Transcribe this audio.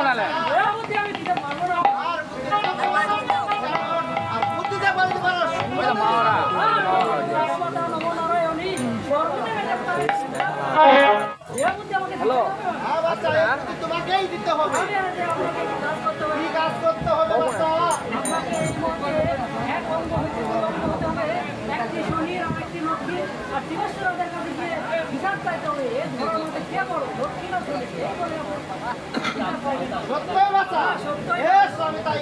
নালে আমি দিতে পারবো না আর বুদ্ধিতে বলতে পারো ওই মাওরা হ্যালো হ্যাঁ বাচ্চা এই তোমাকেই দিতে হবে কি কাজ করতে হবে বাচ্চা সত্যই বাচ্চা এ স্বামী তাই